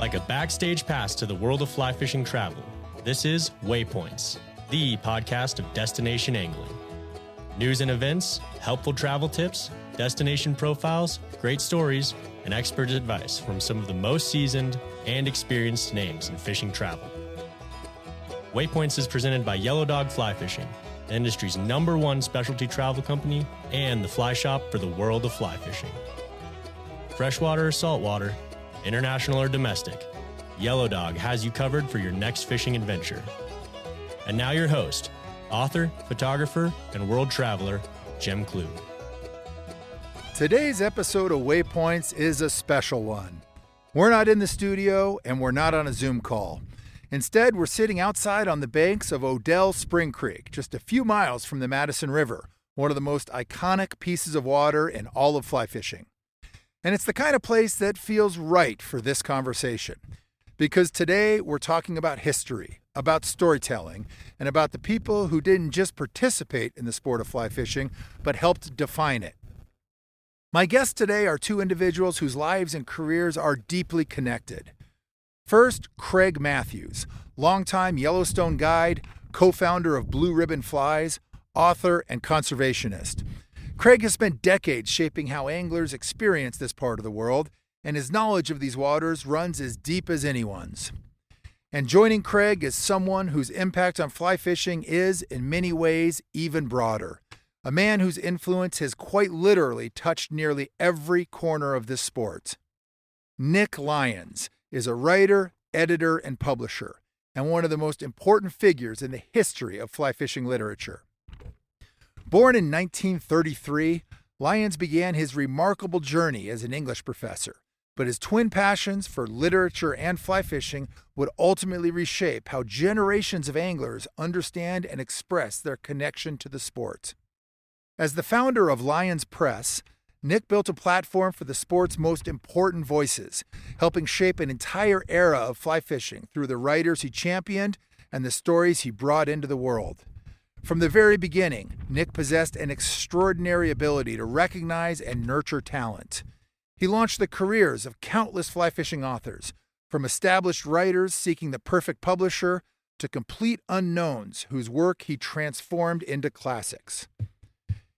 Like a backstage pass to the world of fly fishing travel, this is Waypoints, the podcast of destination angling. News and events, helpful travel tips, destination profiles, great stories, and expert advice from some of the most seasoned and experienced names in fishing travel. Waypoints is presented by Yellow Dog Fly Fishing, the industry's #1 specialty travel company and the fly shop for the world of fly fishing. Freshwater or saltwater, international or domestic, Yellow Dog has you covered for your next fishing adventure. And now your host, author, photographer, and world traveler, Jim Klug. Today's episode of Waypoints is a special one. We're not in the studio and we're not on a Zoom call. Instead, we're sitting outside on the banks of Odell Spring Creek, just a few miles from the Madison River, one of the most iconic pieces of water in all of fly fishing. And it's the kind of place that feels right for this conversation. Because today we're talking about history, about storytelling, and about the people who didn't just participate in the sport of fly fishing, but helped define it. My guests today are two individuals whose lives and careers are deeply connected. First, Craig Mathews, longtime Yellowstone guide, co-founder of Blue Ribbon Flies, author, and conservationist. Craig has spent decades shaping how anglers experience this part of the world, and his knowledge of these waters runs as deep as anyone's. And joining Craig is someone whose impact on fly fishing is, in many ways, even broader. A man whose influence has quite literally touched nearly every corner of this sport. Nick Lyons is a writer, editor, and publisher, and one of the most important figures in the history of fly fishing literature. Born in 1933, Lyons began his remarkable journey as an English professor, but his twin passions for literature and fly fishing would ultimately reshape how generations of anglers understand and express their connection to the sport. As the founder of Lyons Press, Nick built a platform for the sport's most important voices, helping shape an entire era of fly fishing through the writers he championed and the stories he brought into the world. From the very beginning, Nick possessed an extraordinary ability to recognize and nurture talent. He launched the careers of countless fly fishing authors, from established writers seeking the perfect publisher to complete unknowns whose work he transformed into classics.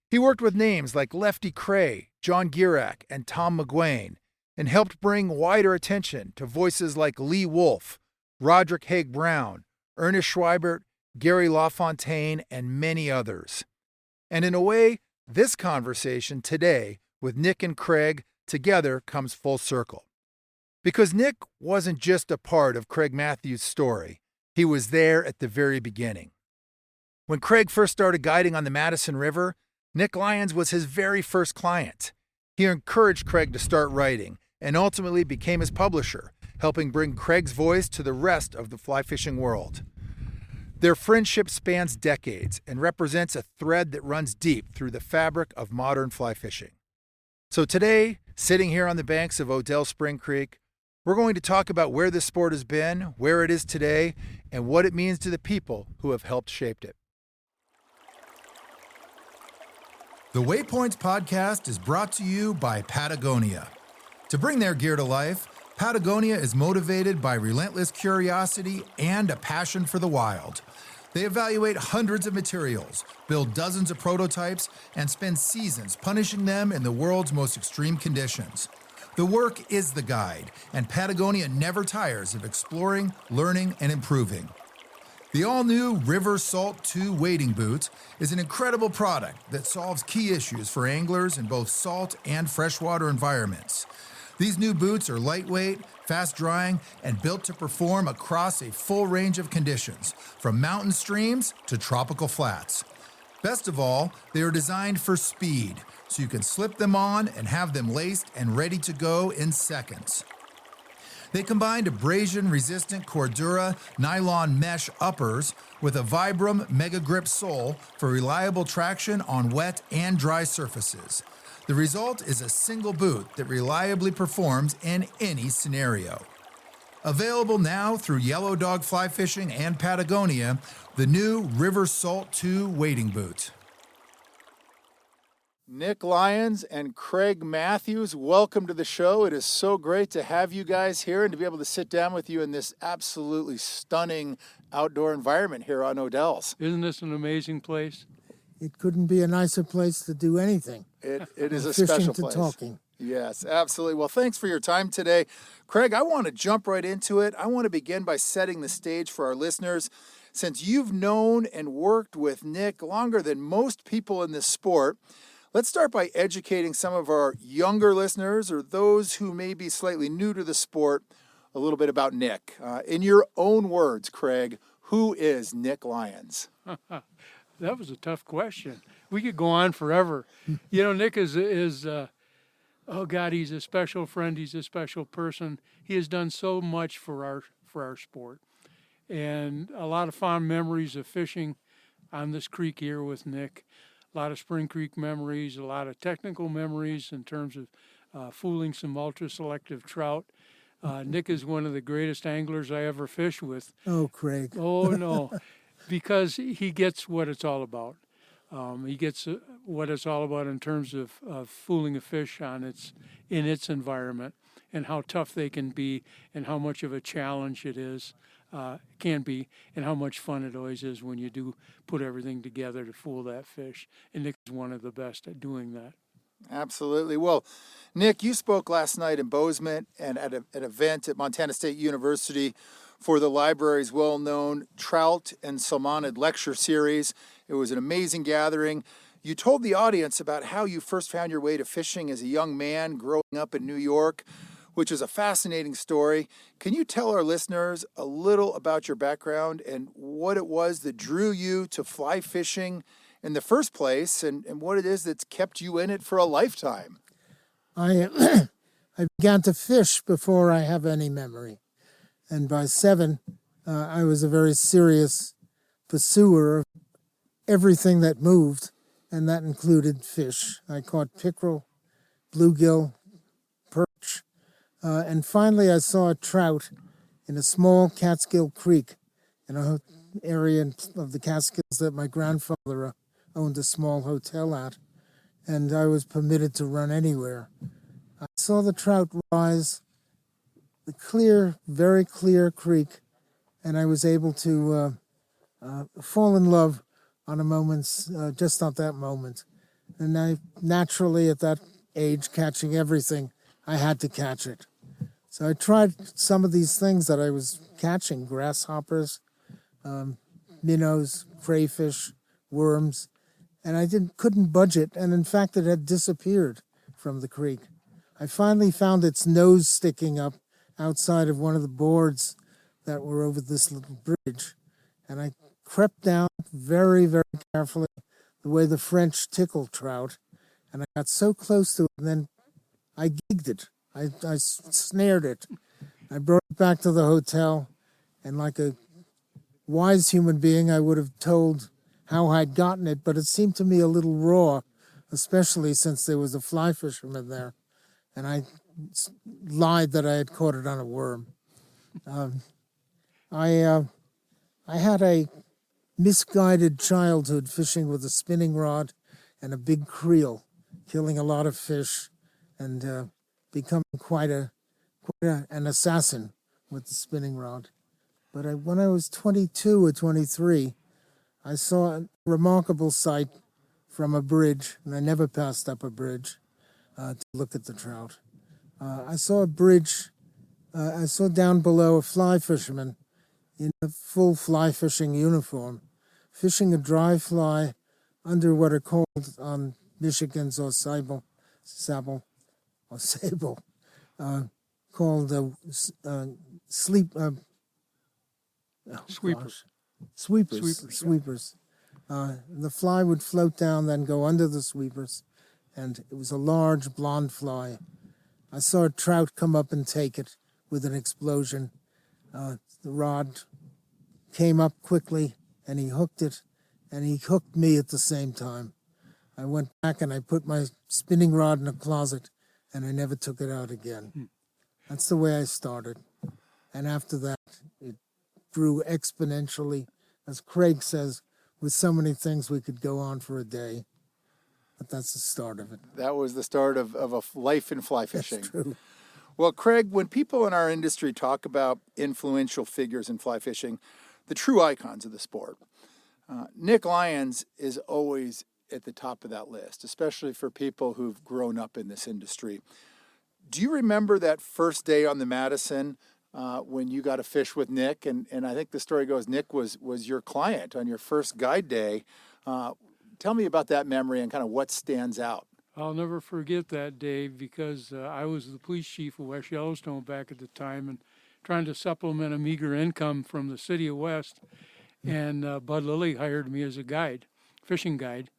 He worked with names like Lefty Kreh, John Gierach, and Tom McGuane, and helped bring wider attention to voices like Lee Wolf, Roderick Haig Brown, Ernest Schweibert, Gary LaFontaine, and many others. And in a way, this conversation today with Nick and Craig together comes full circle. Because Nick wasn't just a part of Craig Mathews' story, he was there at the very beginning. When Craig first started guiding on the Madison River, Nick Lyons was his very first client. He encouraged Craig to start writing and ultimately became his publisher, helping bring Craig's voice to the rest of the fly fishing world. Their friendship spans decades and represents a thread that runs deep through the fabric of modern fly fishing. So today, sitting here on the banks of Odell Spring Creek, we're going to talk about where this sport has been, where it is today, and what it means to the people who have helped shape it. The Waypoints podcast is brought to you by Patagonia. To bring their gear to life, Patagonia is motivated by relentless curiosity and a passion for the wild. They evaluate hundreds of materials, build dozens of prototypes, and spend seasons punishing them in the world's most extreme conditions. The work is the guide, and Patagonia never tires of exploring, learning, and improving. The all-new River Salt 2 wading boot is an incredible product that solves key issues for anglers in both salt and freshwater environments. These new boots are lightweight, fast-drying, and built to perform across a full range of conditions, from mountain streams to tropical flats. Best of all, they are designed for speed, so you can slip them on and have them laced and ready to go in seconds. They combined abrasion-resistant Cordura nylon mesh uppers with a Vibram Mega Grip sole for reliable traction on wet and dry surfaces. The result is a single boot that reliably performs in any scenario. Available now through Yellow Dog Fly Fishing and Patagonia, the new River Salt 2 wading boot. Nick Lyons and Craig Mathews, welcome to the show. It is so great to have you guys here and to be able to sit down with you in this absolutely stunning outdoor environment here on Odell's. Isn't this an amazing place? It couldn't be a nicer place to do anything. It is a Fishing special to place. talking. Yes, absolutely. Well, thanks for your time today. Craig, I want to jump right into it. I want to begin by setting the stage for our listeners. Since you've known and worked with Nick longer than most people in this sport, let's start by educating some of our younger listeners or those who may be slightly new to the sport a little bit about Nick. In your own words, Craig, who is Nick Lyons? That was a tough question. We could go on forever. You know, Nick is oh God, he's a special friend. He's a special person. He has done so much for our sport, and a lot of fond memories of fishing on this creek here with Nick. A lot of Spring Creek memories, a lot of technical memories in terms of fooling some ultra-selective trout. Nick is one of the greatest anglers I ever fished with. Oh, Craig. Oh, no, because he gets what it's all about. He gets what it's all about in terms of fooling a fish in its environment and how tough they can be and how much of a challenge it is. Can be, and how much fun it always is when you do put everything together to fool that fish. And Nick is one of the best at doing that. Absolutely. Well, Nick, you spoke last night in Bozeman and at an event at Montana State University for the library's well-known Trout and Salmonid lecture series. It was an amazing gathering. You told the audience about how you first found your way to fishing as a young man growing up in New York, which is a fascinating story. Can you tell our listeners a little about your background and what it was that drew you to fly fishing in the first place and what it is that's kept you in it for a lifetime? I began to fish before I have any memory. And by 7, I was a very serious pursuer of everything that moved, and that included fish. I caught pickerel, bluegill, perch, and finally I saw a trout in a small Catskill creek in an area of the Catskills that my grandfather owned a small hotel at, and I was permitted to run anywhere. I saw the trout rise, the clear, very clear creek, and I was able to fall in love on a moment's, just at that moment. And I naturally, at that age, catching everything, I had to catch it. So I tried some of these things that I was catching, grasshoppers, minnows, crayfish, worms, and I couldn't budge it, and in fact it had disappeared from the creek. I finally found its nose sticking up outside of one of the boards that were over this little bridge, and I crept down very, very carefully, the way the French tickle trout, and I got so close to it, and then I gigged it. I snared it. I brought it back to the hotel, and like a wise human being, I would have told how I'd gotten it, but it seemed to me a little raw, especially since there was a fly fisherman there, and I lied that I had caught it on a worm. I had a misguided childhood fishing with a spinning rod and a big creel, killing a lot of fish, and becoming quite an assassin with the spinning rod. But when I was 22 or 23, I saw a remarkable sight from a bridge, and I never passed up a bridge to look at the trout. I saw a bridge, I saw down below a fly fisherman in a full fly fishing uniform, fishing a dry fly under what are called on Michigan's or sable, called sweepers. The fly would float down, then go under the sweepers, and it was a large blonde fly. I saw a trout come up and take it with an explosion. The rod came up quickly, and he hooked it, and he hooked me at the same time. I went back and I put my spinning rod in a closet, and I never took it out again. That's the way I started. And after that, it grew exponentially. As Craig says, with so many things, we could go on for a day. but that's the start of it. That was the start of a life in fly fishing. That's true. Well, Craig, when people in our industry talk about influential figures in fly fishing, the true icons of the sport, Nick Lyons is always at the top of that list, especially for people who've grown up in this industry. Do you remember that first day on the Madison when you got to fish with Nick? And I think the story goes Nick was your client on your first guide day. Tell me about that memory and kind of what stands out. I'll never forget that day because I was the police chief of West Yellowstone back at the time and trying to supplement a meager income from the city of West. And Bud Lilly hired me as a guide, fishing guide.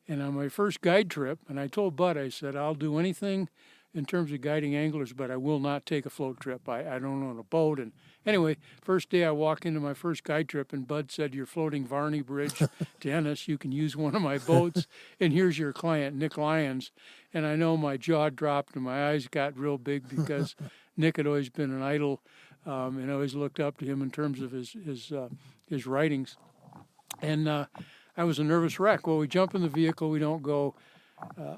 And on my first guide trip, and I told Bud, I said, I'll do anything in terms of guiding anglers, but I will not take a float trip. I don't own a boat. And anyway, first day I walked into my first guide trip, and Bud said, you're floating Varney Bridge to Ennis. You can use one of my boats, and here's your client, Nick Lyons. And I know my jaw dropped and my eyes got real big because Nick had always been an idol, and I always looked up to him in terms of his writings. And I was a nervous wreck. Well, we jump in the vehicle. We don't go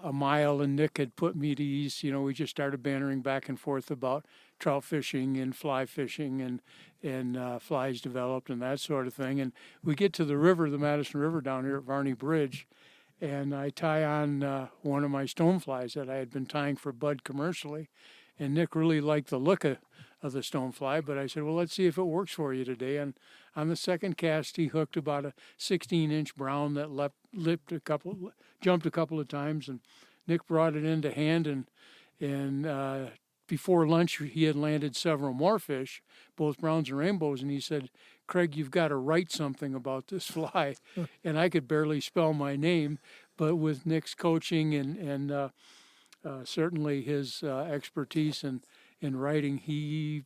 a mile, and Nick had put me to ease. You know, we just started bantering back and forth about trout fishing and fly fishing and flies developed and that sort of thing. And we get to the river, the Madison River down here at Varney Bridge, and I tie on one of my stoneflies that I had been tying for Bud commercially. And Nick really liked the look of the stonefly, but I said, well, let's see if it works for you today. And on the second cast, he hooked about a 16-inch brown that jumped a couple of times, and Nick brought it into hand, and before lunch, he had landed several more fish, both browns and rainbows, and he said, Craig, you've got to write something about this fly. And I could barely spell my name, but with Nick's coaching and certainly his expertise in writing, he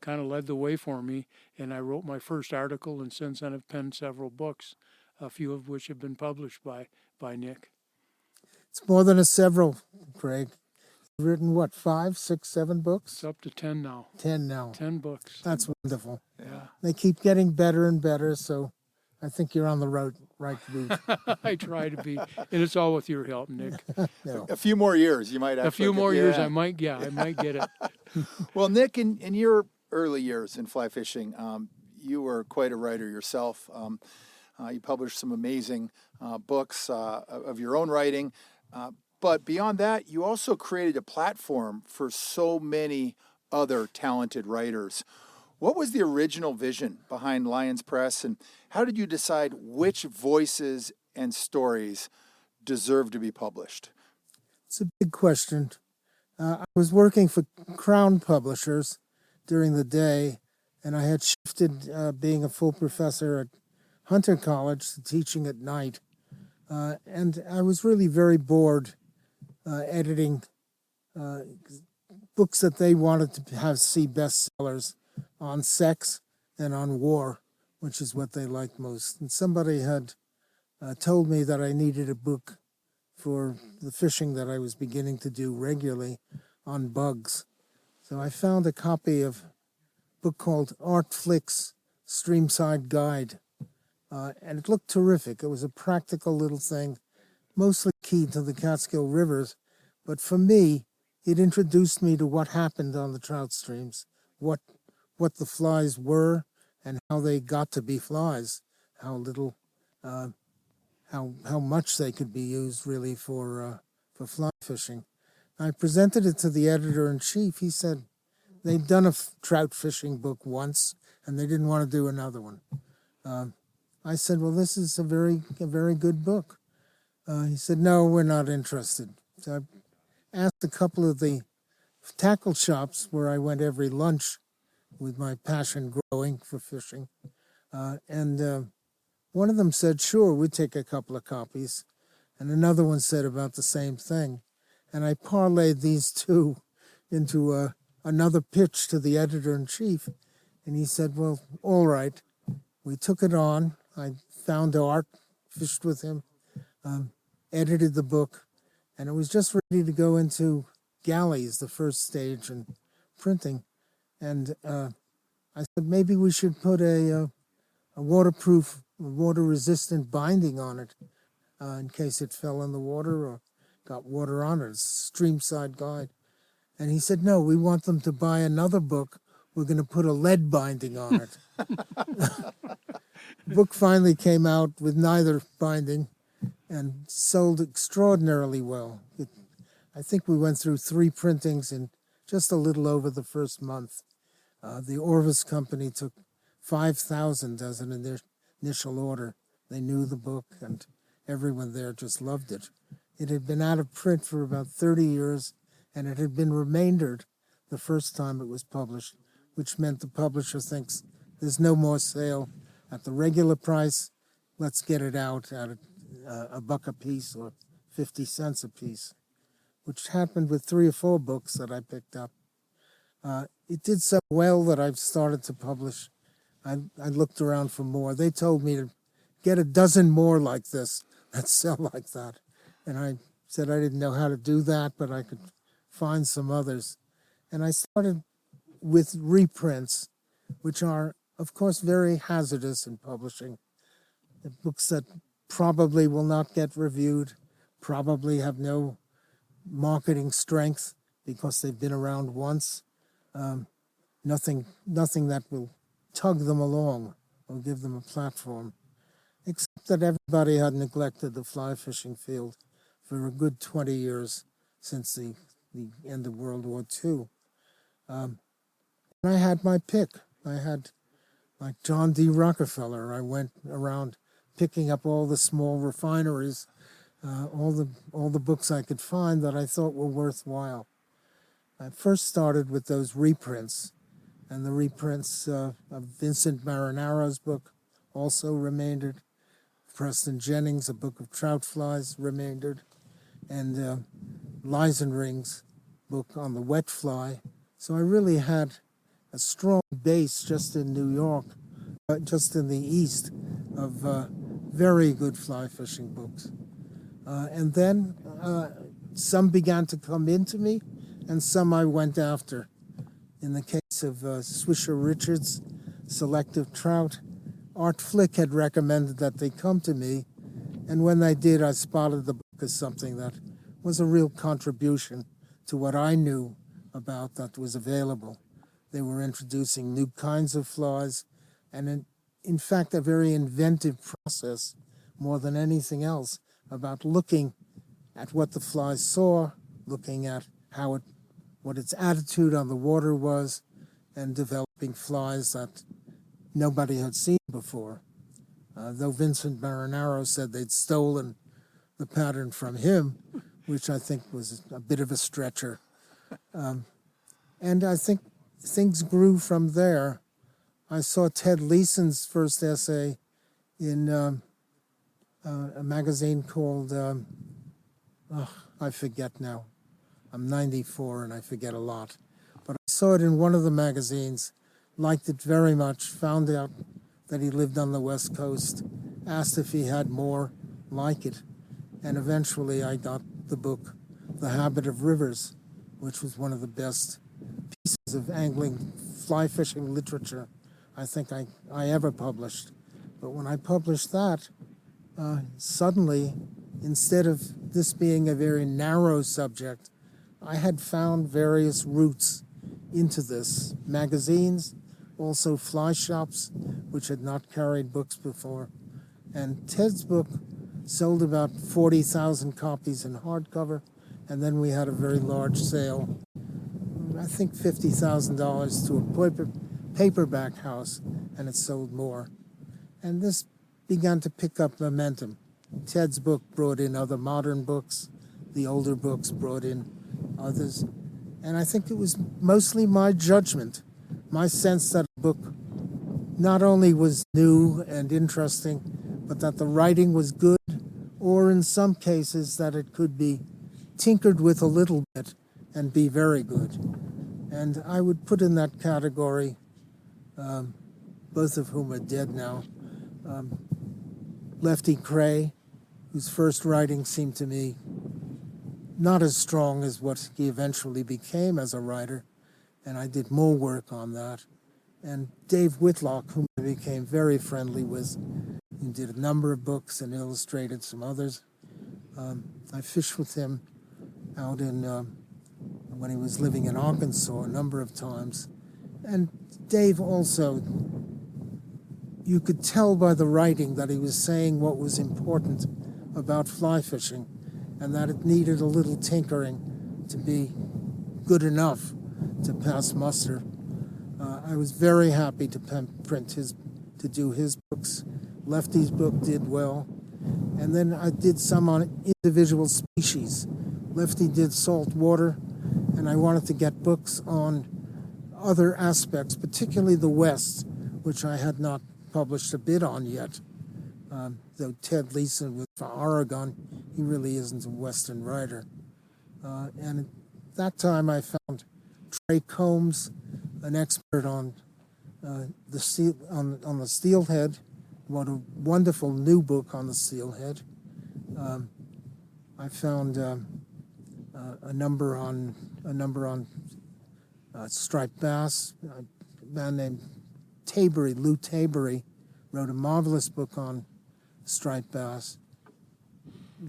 kind of led the way for me, and I wrote my first article, and since then I've penned several books, a few of which have been published by Nick. It's more than a several, Craig. You've written, what, 5, 6, 7 books? It's up to 10 now. 10 now. 10 books. That's wonderful. Yeah. They keep getting better and better, so I think you're on the right route. I try to be, and it's all with your help, Nick. No. A few more years, you might have. A few more years, I might get it. Well, Nick, in your early years in fly fishing, you were quite a writer yourself. You published some amazing books of your own writing. But beyond that, you also created a platform for so many other talented writers. What was the original vision behind Lyons Press, and how did you decide which voices and stories deserve to be published? It's a big question. I was working for Crown Publishers during the day, and I had shifted being a full professor at Hunter College to teaching at night. And I was really very bored editing books that they wanted to see bestsellers on sex and on war, which is what they liked most. And somebody had told me that I needed a book for the fishing that I was beginning to do regularly on bugs. So I found a copy of a book called Art Flick's Streamside Guide, and it looked terrific. It was a practical little thing, mostly keyed to the Catskill Rivers, but for me, it introduced me to what happened on the trout streams, what the flies were, and how they got to be flies, how little, how much they could be used really for fly fishing. I presented it to the editor-in-chief. He said they'd done a trout fishing book once, and they didn't want to do another one. I said, well, this is a very good book. He said, no, we're not interested. So I asked a couple of the tackle shops where I went every lunch with my passion growing for fishing. And one of them said, sure, we'd take a couple of copies. And another one said about the same thing. And I parlayed these two into another pitch to the editor-in-chief. And he said, well, all right. We took it on. I found Art, fished with him, edited the book, and it was just ready to go into galleys, the first stage in printing. And I said, maybe we should put a waterproof, water-resistant binding on it. in case it fell in the water or got water on it, streamside guide. And he said, no, we want them to buy another book. We're going to put a lead binding on it. The book finally came out with neither binding and sold extraordinarily well. I think we went through 3 printings in just a little over the first month. The Orvis Company took 5,000 as an initial order. They knew the book, and everyone there just loved it. It had been out of print for about 30 years, and it had been remaindered the first time it was published, which meant the publisher thinks there's no more sale at the regular price. Let's get it out at $1 a piece or 50 cents a piece, which happened with 3 or 4 books that I picked up. It did so well that I've started to publish. I looked around for more. They told me to get a dozen more like this that sell like that. And I said I didn't know how to do that, but I could find some others. And I started with reprints, which are, of course, very hazardous in publishing. The books that probably will not get reviewed, probably have no marketing strength because they've been around once. Nothing that will tug them along or give them a platform, except that everybody had neglected the fly fishing field for a good 20 years since the end of World War II. And I had my pick. I had, like John D. Rockefeller, I went around picking up all the small refineries, all the books I could find that I thought were worthwhile. I first started with those reprints, and the reprints of Vincent Marinaro's book also remaindered. Preston Jennings, a book of trout flies, remaindered, and Lyons book on the wet fly. So I really had a strong base just in New York, just in the East, of very good fly fishing books. And then some began to come into me, and some I went after. In the case of Swisher Richards' Selective Trout, Art Flick had recommended that they come to me, and when they did, I spotted the book as something that was a real contribution to what I knew about that was available. They were introducing new kinds of flies, and in fact, a very inventive process, more than anything else, about looking at what the flies saw, looking at what its attitude on the water was, and developing flies that nobody had seen before. Though Vincent Marinaro said they'd stolen the pattern from him, which I think was a bit of a stretcher. And I think things grew from there. I saw Ted Leeson's first essay in a magazine called, I forget now. I'm 94 and I forget a lot. But I saw it in one of the magazines, liked it very much, found out that he lived on the West Coast, asked if he had more like it, and eventually I got the book, The Habit of Rivers, which was one of the best pieces of angling fly fishing literature I think I ever published. But when I published that, suddenly, instead of this being a very narrow subject, I had found various routes into this. Magazines, also fly shops, which had not carried books before. And Ted's book sold about 40,000 copies in hardcover, and then we had a very large sale, I think $50,000 to a paperback house, and it sold more. And this began to pick up momentum. Ted's book brought in other modern books. The older books brought in others. And I think it was mostly my judgment, my sense that a book not only was new and interesting, but that the writing was good, or in some cases that it could be tinkered with a little bit and be very good. And I would put in that category, both of whom are dead now, Lefty Kreh, whose first writing seemed to me not as strong as what he eventually became as a writer, and I did more work on that. And Dave Whitlock, whom I became very friendly with, who did a number of books and illustrated some others. I fished with him out in when he was living in Arkansas a number of times. And Dave also, you could tell by the writing that he was saying what was important about fly fishing and that it needed a little tinkering to be good enough to pass muster. I was very happy to do his books. Lefty's book did well. And then I did some on individual species. Lefty did salt water, and I wanted to get books on other aspects, particularly the West, which I had not published a bit on yet. Though Ted Leeson was from Oregon, he really isn't a Western writer. And at that time I found Trey Combs, an expert on the steelhead, wrote a wonderful new book on the steelhead. I found a number on striped bass. A man named Lou Tabery, wrote a marvelous book on striped bass.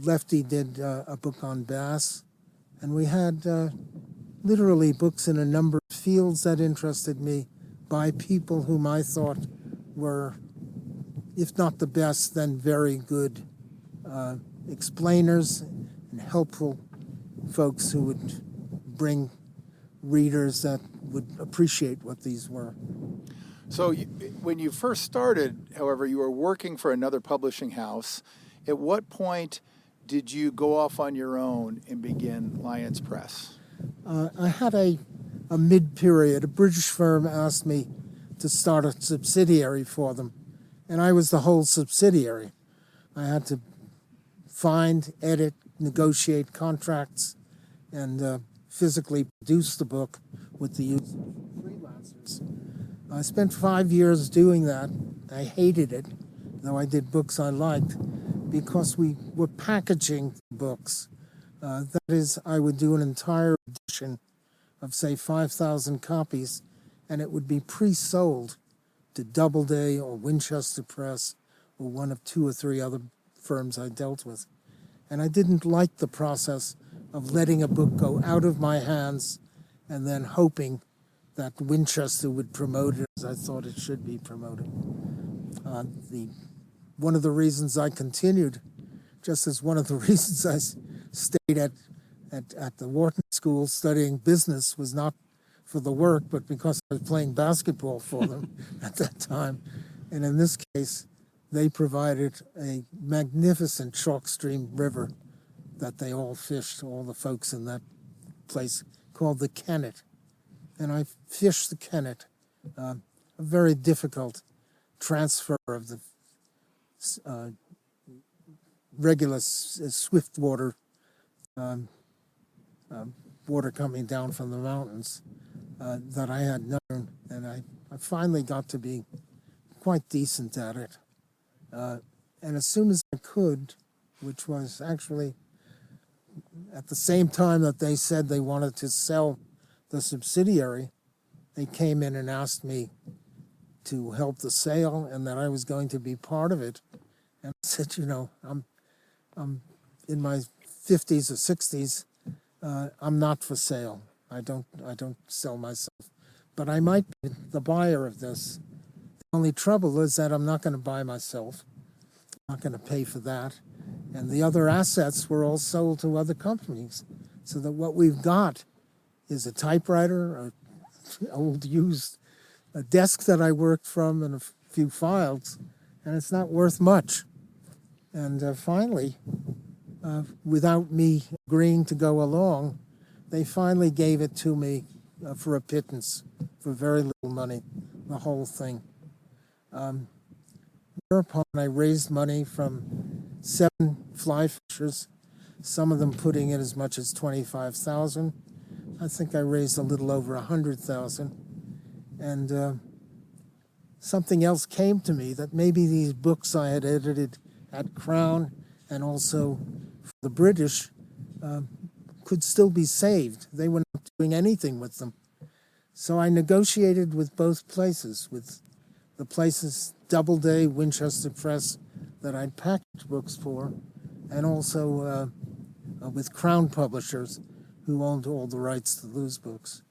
Lefty did a book on bass, and we had literally books in a number of fields that interested me by people whom I thought were, if not the best, then very good explainers and helpful folks who would bring readers that would appreciate what these were. So when you first started, however, you were working for another publishing house. At what point did you go off on your own and begin Lyons Press? I had a mid-period. A British firm asked me to start a subsidiary for them, and I was the whole subsidiary. I had to find, edit, negotiate contracts, and physically produce the book with the use of freelancers. I spent 5 years doing that. I hated it, though I did books I liked, because we were packaging books. That is, I would do an entire edition of, say, 5,000 copies, and it would be pre-sold to Doubleday or Winchester Press or one of 2 or 3 other firms I dealt with. And I didn't like the process of letting a book go out of my hands and then hoping that Winchester would promote it as I thought it should be promoted. One of the reasons I continued, just as one of the reasons I stayed at the Wharton School studying business, was not for the work, but because I was playing basketball for them at that time. And in this case, they provided a magnificent chalk stream river that they all fished, all the folks in that place, called the Kennet. And I fished the Kennet, a very difficult transfer of the regular swift water, water coming down from the mountains that I had known. And I finally got to be quite decent at it. And as soon as I could, which was actually at the same time that they said they wanted to sell the subsidiary, they came in and asked me to help the sale and that I was going to be part of it. And I said, I'm in my 50s or 60s. I'm not for sale. I don't sell myself, but I might be the buyer of this. The only trouble is that I'm not going to buy myself. I'm not going to pay for that. And the other assets were all sold to other companies, so that what we've got is a typewriter, an old used a desk that I worked from, and a few files, and it's not worth much. And finally, without me agreeing to go along, they finally gave it to me for a pittance, for very little money, the whole thing. Whereupon I raised money from 7 fly fishers, some of them putting in as much as $25,000. I think I raised a little over $100,000. And something else came to me, that maybe these books I had edited at Crown and also for the British could still be saved. They were not doing anything with them. So I negotiated with both places, with the places Doubleday, Winchester Press, that I'd packaged books for, and also with Crown Publishers, who owned all the rights to those books.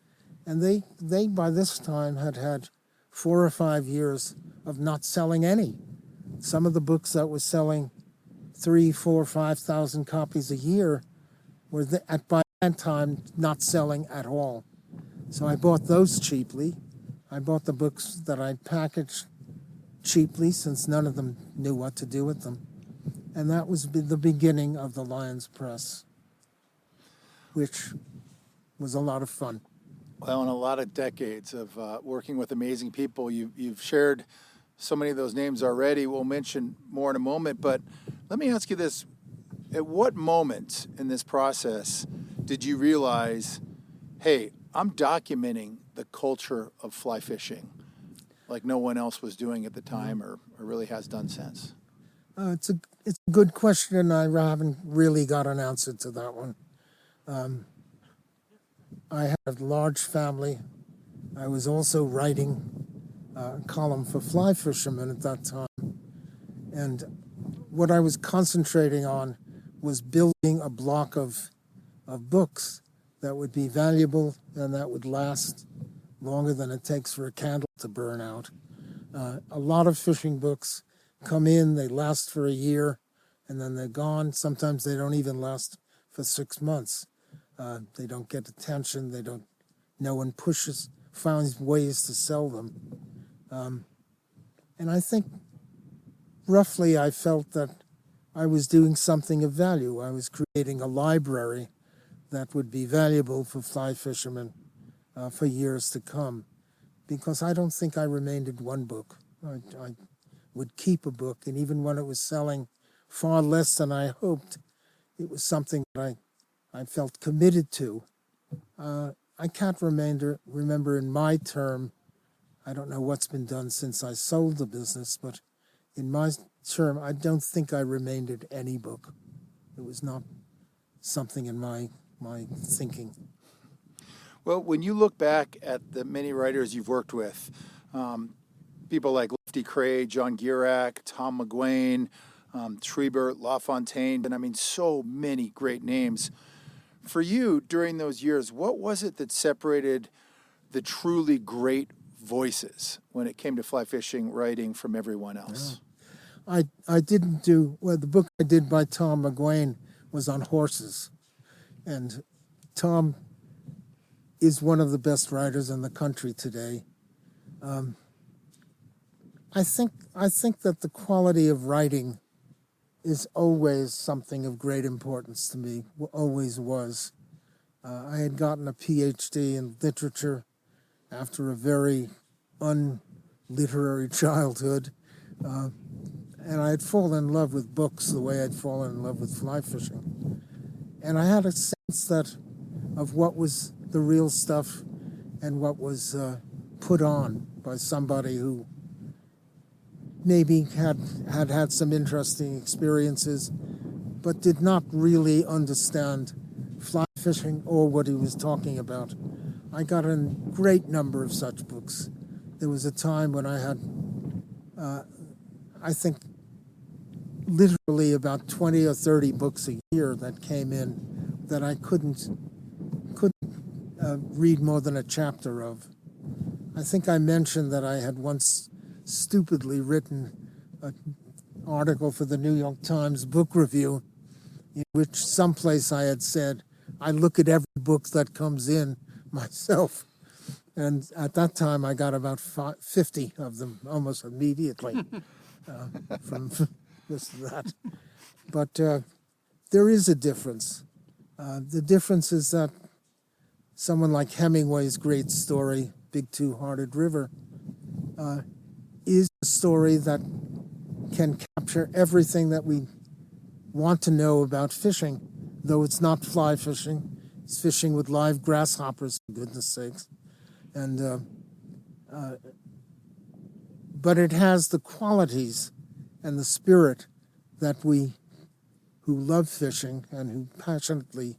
And they by this time had 4 or 5 years of not selling any. Some of the books that were selling 3, 4, 5,000 copies a year were by that time not selling at all. So I bought those cheaply. I bought the books that I packaged cheaply, since none of them knew what to do with them. And that was the beginning of the Lyons Press, which was a lot of fun. Well, in a lot of decades of working with amazing people, you've shared so many of those names already. We'll mention more in a moment, but let me ask you this. At what moment in this process did you realize, hey, I'm documenting the culture of fly fishing like no one else was doing at the time or really has done since? It's a good question, and I haven't really got an answer to that one. I had a large family. I was also writing a column for Fly Fishermen at that time. And what I was concentrating on was building a block of books that would be valuable and that would last longer than it takes for a candle to burn out. A lot of fishing books come in, they last for a year, and then they're gone. Sometimes they don't even last for 6 months. They don't get attention. No one finds ways to sell them. And I think roughly I felt that I was doing something of value. I was creating a library that would be valuable for fly fishermen for years to come. Because I don't think I remained in one book. I would keep a book, and even when it was selling far less than I hoped, it was something that I felt committed to. I can't remember in my term, I don't know what's been done since I sold the business, but in my term, I don't think I remained in any book. It was not something in my thinking. Well, when you look back at the many writers you've worked with, people like Lefty Kreh, John Gierak, Tom McGuane, Schreiber, LaFontaine, and I mean so many great names. For you, during those years, what was it that separated the truly great voices when it came to fly fishing writing from everyone else? Yeah. I didn't do, well, the book I did by Tom McGuane was on horses. And Tom is one of the best writers in the country today. I think that the quality of writing is always something of great importance to me, always was. I had gotten a PhD in literature after a very unliterary childhood, and I had fallen in love with books the way I'd fallen in love with fly fishing. And I had a sense of what was the real stuff and what was put on by somebody who maybe had some interesting experiences, but did not really understand fly fishing or what he was talking about. I got a great number of such books. There was a time when I had, I think, literally about 20 or 30 books a year that came in that I couldn't read more than a chapter of. I think I mentioned that I had once stupidly written an article for the New York Times book review in which someplace I had said, I look at every book that comes in myself. And at that time, I got about 50 of them almost immediately from this to that. But there is a difference. The difference is that someone like Hemingway's great story, Big Two-Hearted River, is a story that can capture everything that we want to know about fishing, though it's not fly fishing. It's fishing with live grasshoppers, for goodness sakes. And but it has the qualities and the spirit that we who love fishing and who passionately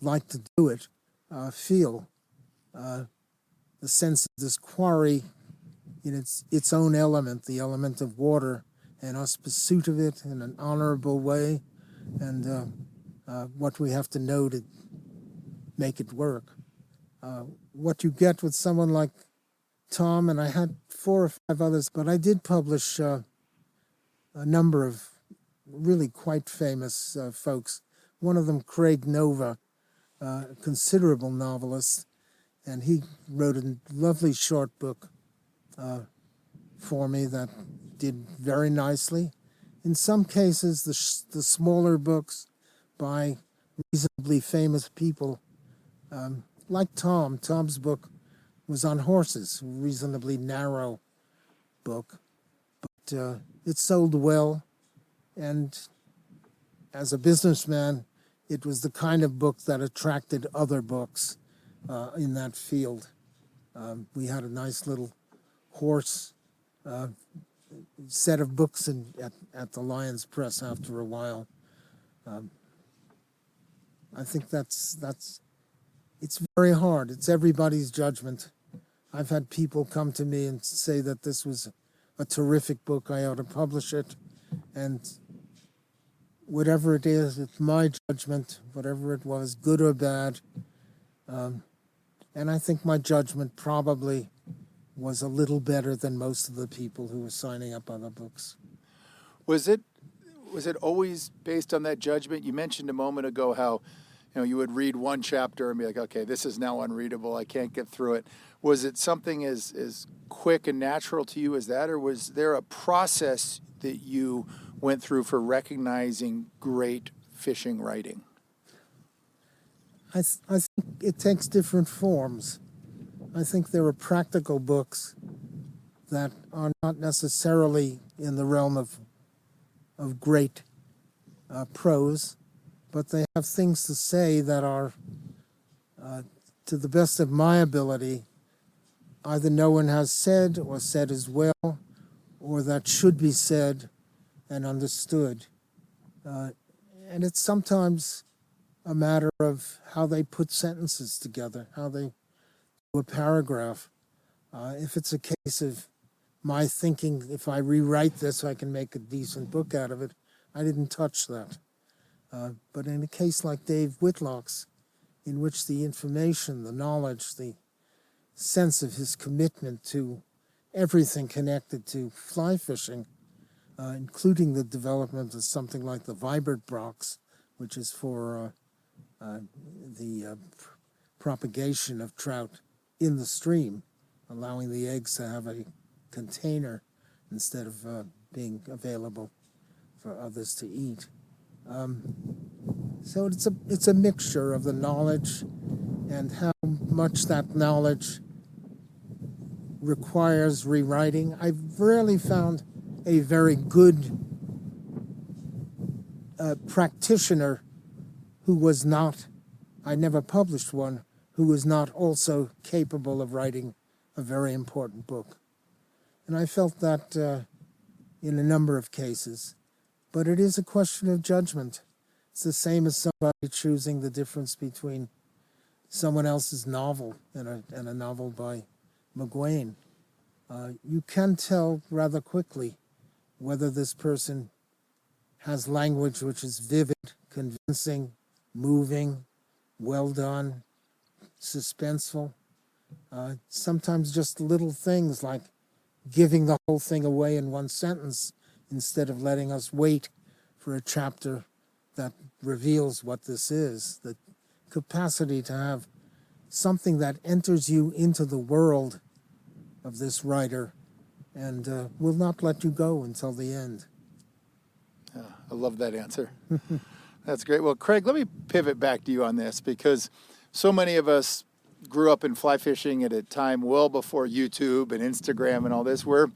like to do it feel. The sense of this quarry in its own element, the element of water, and us pursuit of it in an honorable way, and what we have to know to make it work. What you get with someone like Tom, and I had 4 or 5 others, but I did publish a number of really quite famous folks. One of them, Craig Nova, a considerable novelist, and he wrote a lovely short book for me that did very nicely. In some cases, the smaller books by reasonably famous people, like Tom. Tom's book was on horses, a reasonably narrow book, but it sold well, and as a businessman, it was the kind of book that attracted other books in that field. We had a nice little horse set of books at the Lyons Press after a while. I think it's very hard. It's everybody's judgment. I've had people come to me and say that this was a terrific book, I ought to publish it, and whatever it is, it's my judgment, whatever it was, good or bad. And I think my judgment probably was a little better than most of the people who were signing up on the books. Was it always based on that judgment? You mentioned a moment ago how, you would read one chapter and be like, okay, this is now unreadable, I can't get through it. Was it something as quick and natural to you as that, or was there a process that you went through for recognizing great fishing writing? I think it takes different forms. I think there are practical books that are not necessarily in the realm of great prose, but they have things to say that are, to the best of my ability, either no one has said or said as well, or that should be said and understood. And it's sometimes a matter of how they put sentences together, how they do a paragraph. If it's a case of my thinking, if I rewrite this, I can make a decent book out of it, I didn't touch that. But in a case like Dave Whitlock's, in which the information, the knowledge, the sense of his commitment to everything connected to fly fishing, including the development of something like the Vibert box, which is for the propagation of trout in the stream, allowing the eggs to have a container instead of being available for others to eat. So it's a mixture of the knowledge and how much that knowledge requires rewriting. I've rarely found a very good practitioner who was not, I never published one, who was not also capable of writing a very important book. And I felt that in a number of cases. But it is a question of judgment. It's the same as somebody choosing the difference between someone else's novel and a novel by McGuane. You can tell rather quickly whether this person has language which is vivid, convincing, moving, well done, suspenseful. Sometimes just little things like giving the whole thing away in one sentence instead of letting us wait for a chapter that reveals what this is. The capacity to have something that enters you into the world of this writer and will not let you go until the end. I love that answer. That's great. Well, Craig, let me pivot back to you on this, because so many of us grew up in fly fishing at a time well before YouTube and Instagram and all this, where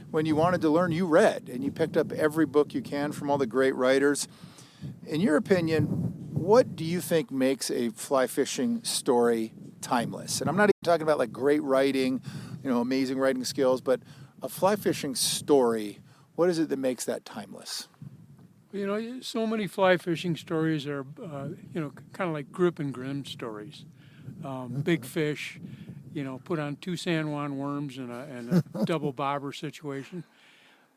when you wanted to learn, you read and you picked up every book you can from all the great writers. In your opinion, what do you think makes a fly fishing story timeless? And I'm not even talking about like great writing, amazing writing skills, but a fly fishing story. What is it that makes that timeless? So many fly fishing stories are, kind of like grip and grin stories. Big fish, put on 2 San Juan worms and a double bobber situation.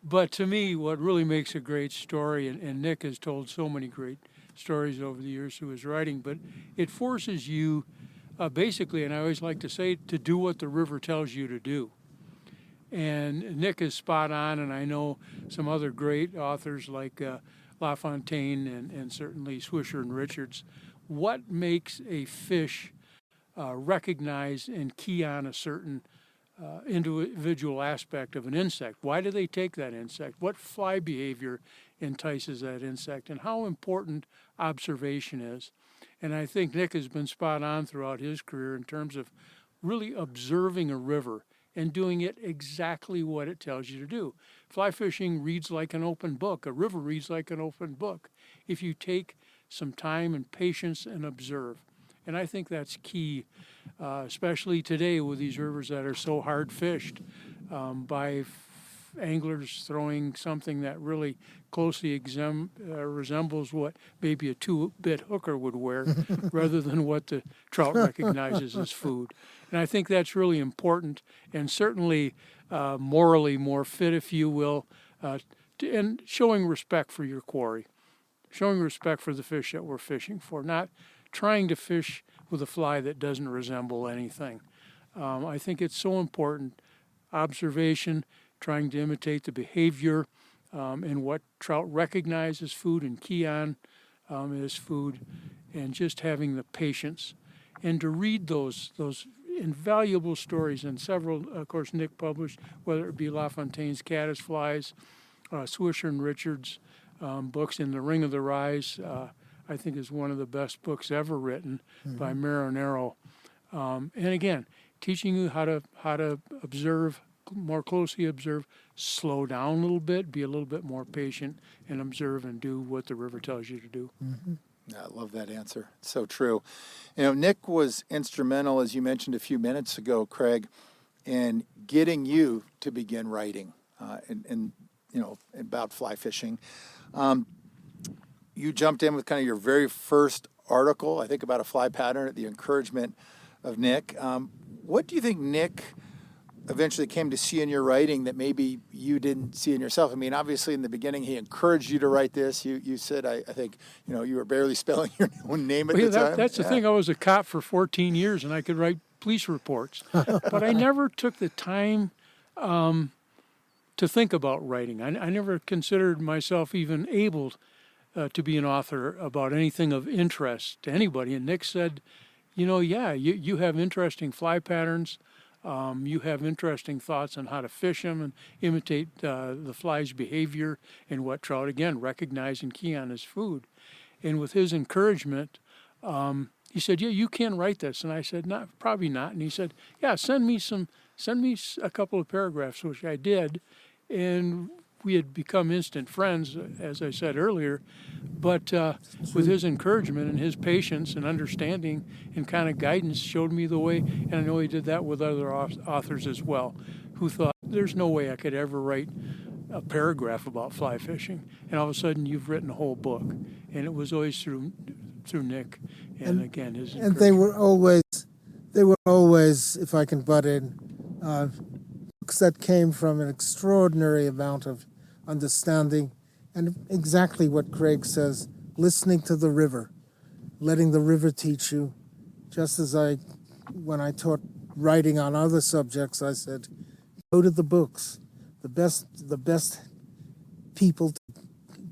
But to me, what really makes a great story, and Nick has told so many great stories over the years through his writing, but it forces you basically, and I always like to say, to do what the river tells you to do. And Nick is spot on, and I know some other great authors like LaFontaine and certainly Swisher and Richards. What makes a fish recognize and key on a certain individual aspect of an insect? Why do they take that insect? What fly behavior entices that insect? And how important observation is. And I think Nick has been spot on throughout his career in terms of really observing a river and doing it exactly what it tells you to do. Fly fishing reads like an open book. A river reads like an open book if you take some time and patience and observe. And I think that's key, especially today with these rivers that are so hard fished by anglers throwing something that really closely resembles what maybe a 2-bit hooker would wear rather than what the trout recognizes as food. And I think that's really important and certainly morally more fit, if you will, and showing respect for your quarry, showing respect for the fish that we're fishing for, not trying to fish with a fly that doesn't resemble anything. I think it's so important. Observation, trying to imitate the behavior and what trout recognize as food and key on as food, and just having the patience. And to read those invaluable stories, and several, of course, Nick published, whether it be LaFontaine's Caddisflies, Swisher and Richards' books in The Ring of the Rise, I think is one of the best books ever written by Marinero. And again, teaching you how to observe, more closely observe, slow down a little bit, be a little bit more patient, and observe and do what the river tells you to do. Mm-hmm. I love that answer. It's so true. You know, Nick was instrumental, as you mentioned a few minutes ago, Craig, in getting you to begin writing and about fly fishing. You jumped in with kind of your very first article, I think, about a fly pattern at the encouragement of Nick. What do you think Nick eventually came to see in your writing that maybe you didn't see in yourself? I mean, obviously in the beginning he encouraged you to write this. You said, I think, you were barely spelling your own name at the time. That's the thing. I was a cop for 14 years and I could write police reports, but I never took the time to think about writing. I never considered myself even able to be an author about anything of interest to anybody. And Nick said, you have interesting fly patterns. You have interesting thoughts on how to fish them and imitate the fly's behavior and what trout, again, recognize and key on as food. And with his encouragement, he said, you can write this. And I said, no, probably not. And he said, yeah, send me a couple of paragraphs, which I did. And we had become instant friends, as I said earlier. But with his encouragement and his patience and understanding and kind of guidance showed me the way. And I know he did that with other authors as well, who thought, there's no way I could ever write a paragraph about fly fishing. And all of a sudden, you've written a whole book. And it was always through Nick. And again, his encouragement. And they were always, if I can butt in, books that came from an extraordinary amount of understanding, and exactly what Craig says, listening to the river, letting the river teach you. Just as when I taught writing on other subjects, I said, go to the books. The best people to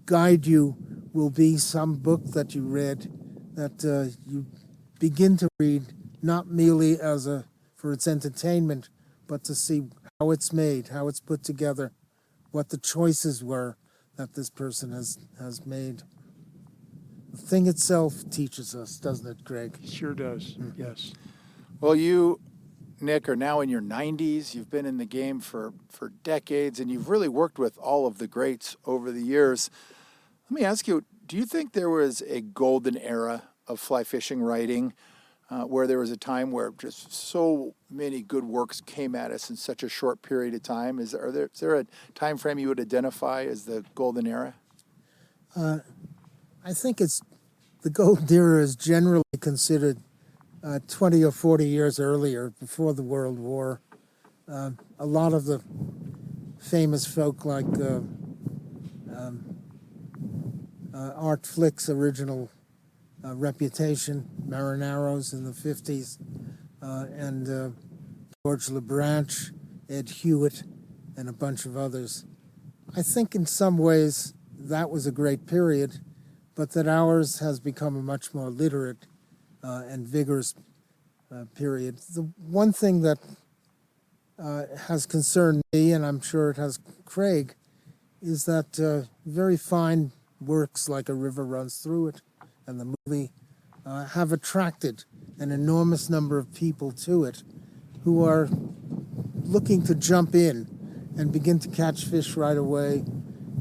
guide you will be some book that you read, that you begin to read, not merely for its entertainment, but to see how it's made, how it's put together, what the choices were that this person has made. The thing itself teaches us, doesn't it, Craig? It sure does, yes. Well, you, Nick, are now in your 90s. You've been in the game for decades, and you've really worked with all of the greats over the years. Let me ask you, do you think there was a golden era of fly fishing writing where there was a time where just so many good works came at us in such a short period of time? Is there a time frame you would identify as the golden era? I think the golden era is generally considered 20 or 40 years earlier, before the World War. A lot of the famous folk like Art Flick's original Reputation, Marineros in the 50s, and George LeBranch, Ed Hewitt, and a bunch of others. I think in some ways that was a great period, but that ours has become a much more literate and vigorous period. The one thing that has concerned me, and I'm sure it has Craig, is that very fine works like A River Runs Through It and the movie have attracted an enormous number of people to it who are looking to jump in and begin to catch fish right away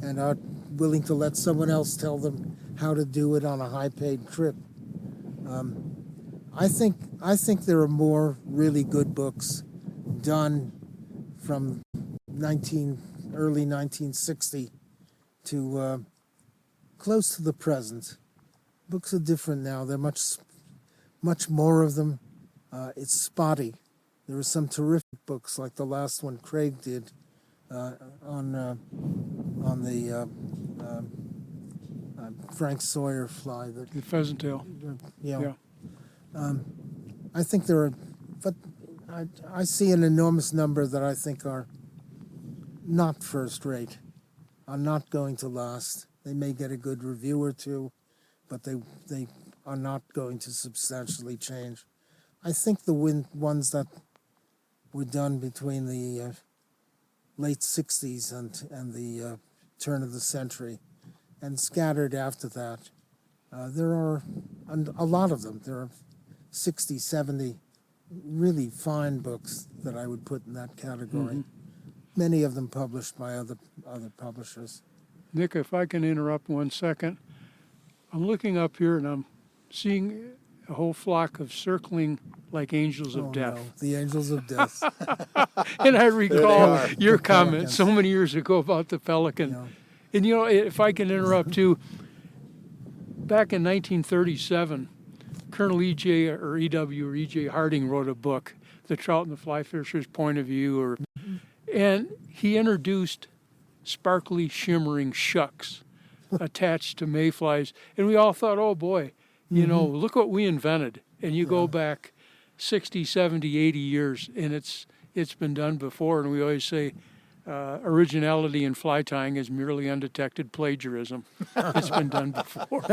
and are willing to let someone else tell them how to do it on a high-paid trip. I think there are more really good books done from early 1960 to close to the present. Books are different now. There are much more of them. It's spotty. There are some terrific books, like the last one Craig did on the Frank Sawyer fly. The pheasant tail. Yeah. I think there are, but I see an enormous number that I think are not first rate, are not going to last. They may get a good review or two, but they are not going to substantially change. I think the ones that were done between the late 60s and the turn of the century and scattered after that, there are a lot of them. There are 60, 70 really fine books that I would put in that category. Mm-hmm. Many of them published by other publishers. Nick, if I can interrupt 1 second. I'm looking up here and I'm seeing a whole flock of circling like angels of death. No, the angels of death. And I recall your comment so many years ago about the pelican. Yeah. And if I can interrupt too, back in 1937, Colonel E.J. or E.W. or E.J. Harding wrote a book, The Trout and the Fly Fisher's Point of View, and he introduced sparkly, shimmering shucks attached to mayflies. And we all thought, oh boy, look what we invented. And you go back 60, 70, 80 years, and it's been done before. And we always say originality in fly tying is merely undetected plagiarism. It's been done before.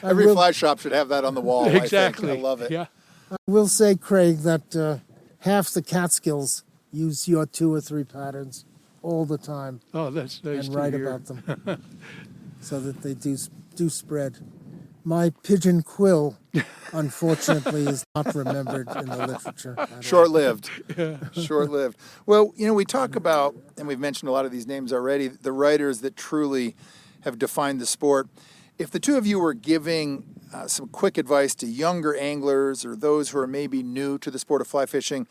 Every fly shop should have that on the wall. Exactly. I love it. Yeah. I will say, Craig, that half the Catskills use your 2 or 3 patterns all the time. Oh, that's nice and to write hear. about them, so that they do spread. My pigeon quill, unfortunately, is not remembered in the literature. Short-lived. Short-lived. Well, we talk about, and we've mentioned a lot of these names already, the writers that truly have defined the sport. If the two of you were giving some quick advice to younger anglers or those who are maybe new to the sport of fly fishing,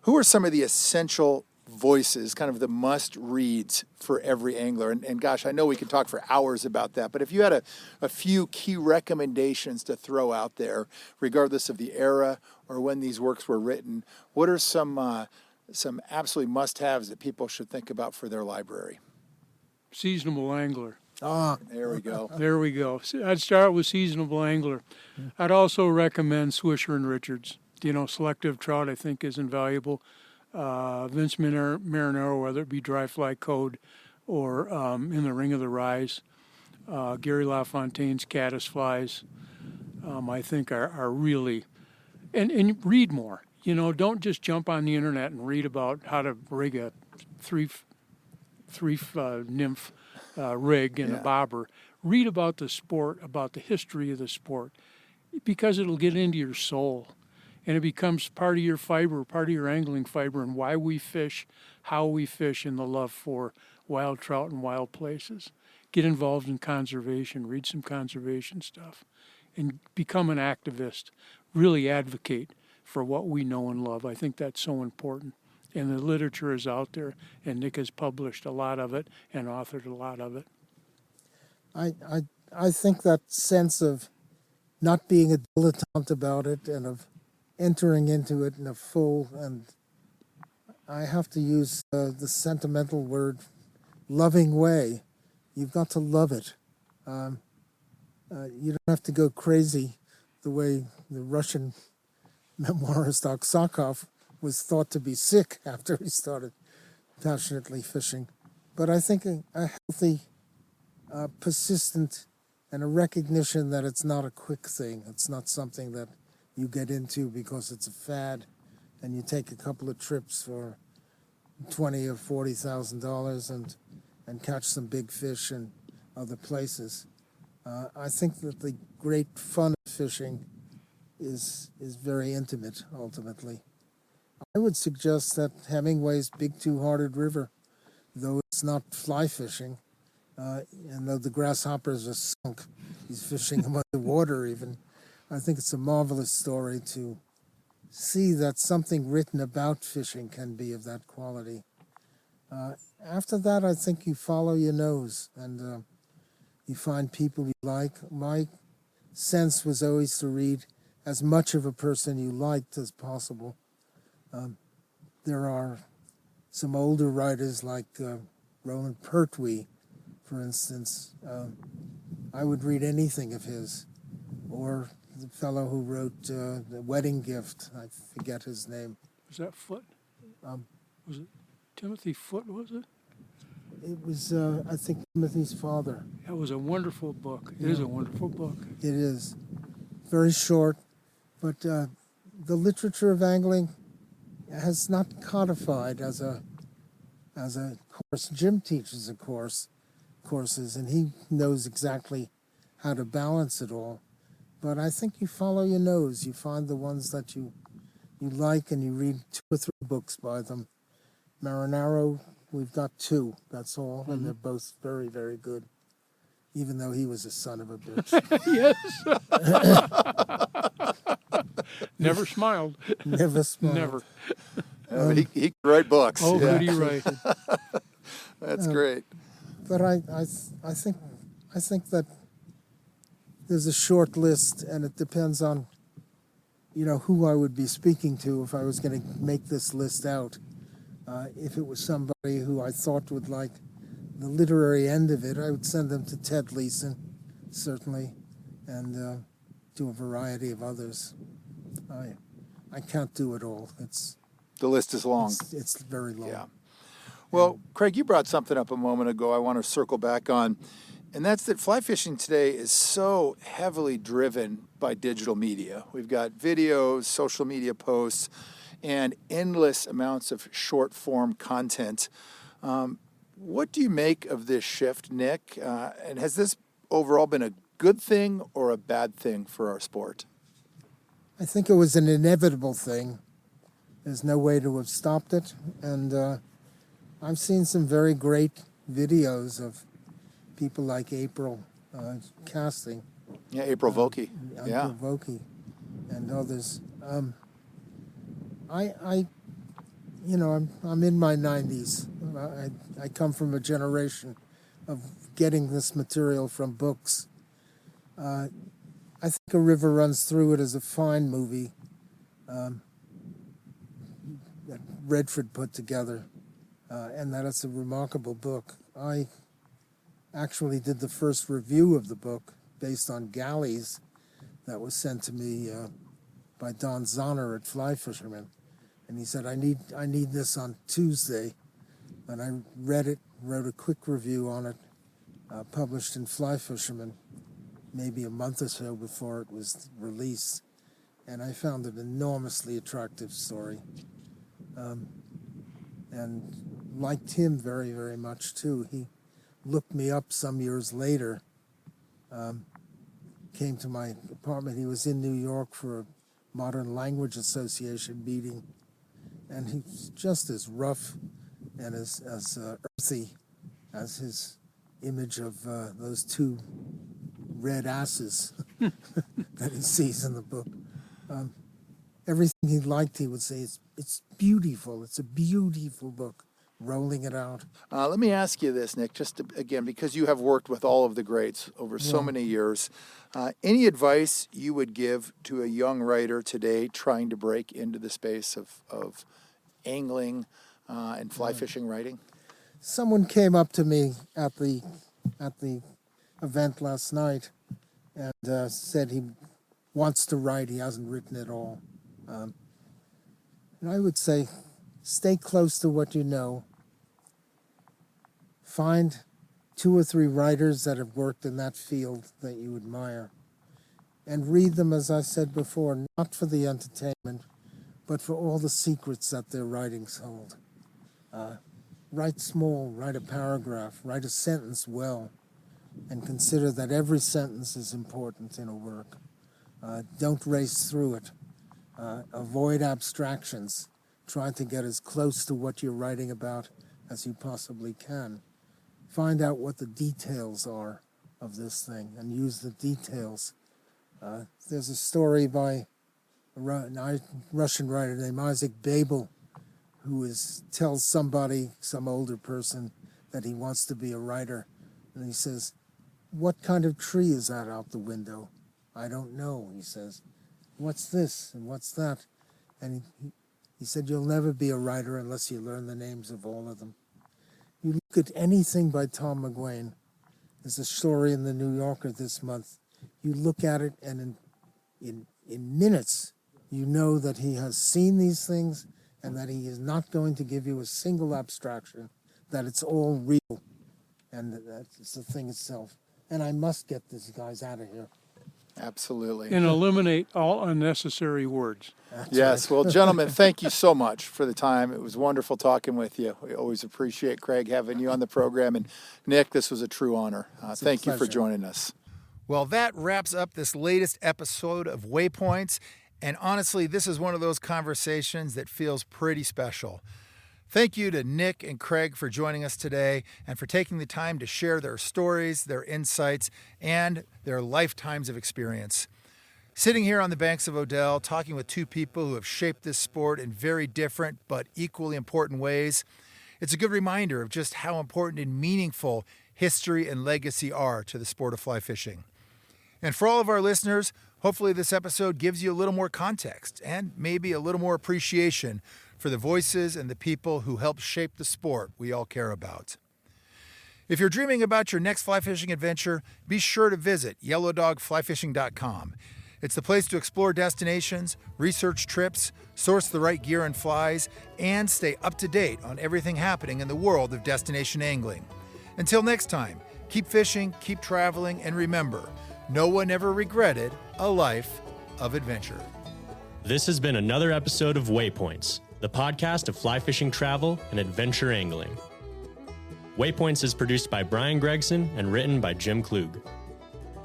who are some of the essential voices, kind of the must-reads for every angler? And gosh, I know we could talk for hours about that, but if you had a few key recommendations to throw out there, regardless of the era or when these works were written, what are some absolutely must-haves that people should think about for their library? Seasonable angler. There we go. There we go. I'd start with seasonable angler. I'd also recommend Swisher and Richards. Selective trout, I think, is invaluable. Vince Marinero, whether it be dry fly code or in the Ring of the Rise. Gary LaFontaine's caddis flies, I think, are really... And read more. Don't just jump on the internet and read about how to rig a three nymph rig and a bobber. Read about the sport, about the history of the sport, because it'll get into your soul. And it becomes part of your fiber, part of your angling fiber, and why we fish, how we fish, and the love for wild trout and wild places. Get involved in conservation, read some conservation stuff, and become an activist. Really advocate for what we know and love. I think that's so important. And the literature is out there, and Nick has published a lot of it and authored a lot of it. I think that sense of not being a dilettante about it and of entering into it in a full and I have to use the sentimental word, loving way. You've got to love it. You don't have to go crazy the way the Russian memoirist Aksakov was thought to be sick after he started passionately fishing. But I think a healthy, persistent, and a recognition that it's not a quick thing. It's not something that you get into because it's a fad and you take a couple of trips for $20,000 or $40,000 and catch some big fish in other places. I think that the great fun of fishing is very intimate, ultimately. I would suggest that Hemingway's Big Two-Hearted River, though it's not fly fishing, and though the grasshoppers are sunk, he's fishing them underwater even, I think it's a marvelous story to see that something written about fishing can be of that quality. After that, I think you follow your nose and you find people you like. My sense was always to read as much of a person you liked as possible. There are some older writers like Roland Pertwee, for instance. I would read anything of his. Or the fellow who wrote The Wedding Gift, I forget his name. Was that Foote? Was it Timothy Foote, was it? It was, I think, Timothy's father. That was a wonderful book. It is a wonderful book. It is. Very short, but the literature of angling has not codified as a course. Jim teaches courses, and he knows exactly how to balance it all. But I think you follow your nose. You find the ones that you like, and you read 2 or 3 books by them. Marinaro, we've got 2, that's all, and they're both very, very good, even though he was a son of a bitch. Yes. Never smiled. Never smiled. Never. But he could write books. Oh, yeah. could he write? That's great. But I think that there's a short list, and it depends on, who I would be speaking to if I was going to make this list out. If it was somebody who I thought would like the literary end of it, I would send them to Ted Leeson, certainly, and to a variety of others. I can't do it all. The list is long. It's very long. Yeah. Well, Craig, you brought something up a moment ago I want to circle back on, and that's that fly fishing today is so heavily driven by digital media. We've got videos, social media posts, and endless amounts of short-form content. What do you make of this shift, Nick? And has this overall been a good thing or a bad thing for our sport? I think it was an inevitable thing. There's no way to have stopped it. And I've seen some very great videos of people like April casting. Yeah, April Vokey. Yeah. April Vokey and others. I'm in my 90s. I come from a generation of getting this material from books. I think A River Runs Through It is a fine movie that Redford put together, and that it's a remarkable book. I actually did the first review of the book based on galleys that was sent to me by Don Zahner at Fly Fisherman. And he said, I need this on Tuesday. And I read it, wrote a quick review on it, published in Fly Fisherman maybe a month or so before it was released. And I found it an enormously attractive story. And liked him very, very much, too. He looked me up some years later, came to my apartment. He was in New York for a Modern Language Association meeting. And he's just as rough and as earthy as his image of those 2 red asses that he sees in the book. Everything he liked, he would say, it's beautiful. It's a beautiful book, rolling it out. Let me ask you this, Nick, again, because you have worked with all of the greats over so many years. Any advice you would give to a young writer today trying to break into the space of angling, in fly fishing writing? Someone came up to me at the event last night and said he wants to write. He hasn't written at all. And I would say, stay close to what you know. Find 2 or 3 writers that have worked in that field that you admire. And read them, as I said before, not for the entertainment, but for all the secrets that their writings hold. Write small, write a paragraph, write a sentence well, and consider that every sentence is important in a work. Don't race through it. Avoid abstractions. Try to get as close to what you're writing about as you possibly can. Find out what the details are of this thing and use the details. There's a story by a Russian writer named Isaac Babel who tells somebody, some older person, that he wants to be a writer. And he says, "What kind of tree is that out the window?" "I don't know," he says. "What's this and what's that?" And he said, "You'll never be a writer unless you learn the names of all of them." You look at anything by Tom McGuane. There's a story in the New Yorker this month. You look at it, and in minutes, you know that he has seen these things and that he is not going to give you a single abstraction, that it's all real, and that's the thing itself. And I must get these guys out of here. Absolutely. And eliminate all unnecessary words. Yes. Well, gentlemen, thank you so much for the time. It was wonderful talking with you. We always appreciate, Craig, having you on the program. And Nick, this was a true honor. Thank you for joining us. Well, that wraps up this latest episode of Waypoints. And honestly, this is one of those conversations that feels pretty special. Thank you to Nick and Craig for joining us today and for taking the time to share their stories, their insights, and their lifetimes of experience. Sitting here on the banks of Odell, talking with 2 people who have shaped this sport in very different but equally important ways, it's a good reminder of just how important and meaningful history and legacy are to the sport of fly fishing. And for all of our listeners, hopefully this episode gives you a little more context and maybe a little more appreciation for the voices and the people who help shape the sport we all care about. If you're dreaming about your next fly fishing adventure, be sure to visit yellowdogflyfishing.com. It's the place to explore destinations, research trips, source the right gear and flies, and stay up to date on everything happening in the world of destination angling. Until next time, keep fishing, keep traveling, and remember, no one ever regretted a life of adventure. This has been another episode of Waypoints, the podcast of fly fishing travel and adventure angling. Waypoints is produced by Brian Gregson and written by Jim Klug.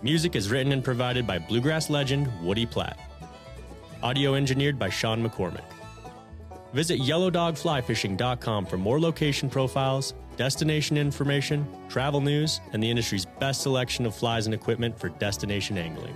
Music is written and provided by bluegrass legend Woody Platt. Audio engineered by Sean McCormick. Visit yellowdogflyfishing.com for more location profiles, destination information, travel news, and the industry's best selection of flies and equipment for destination angling.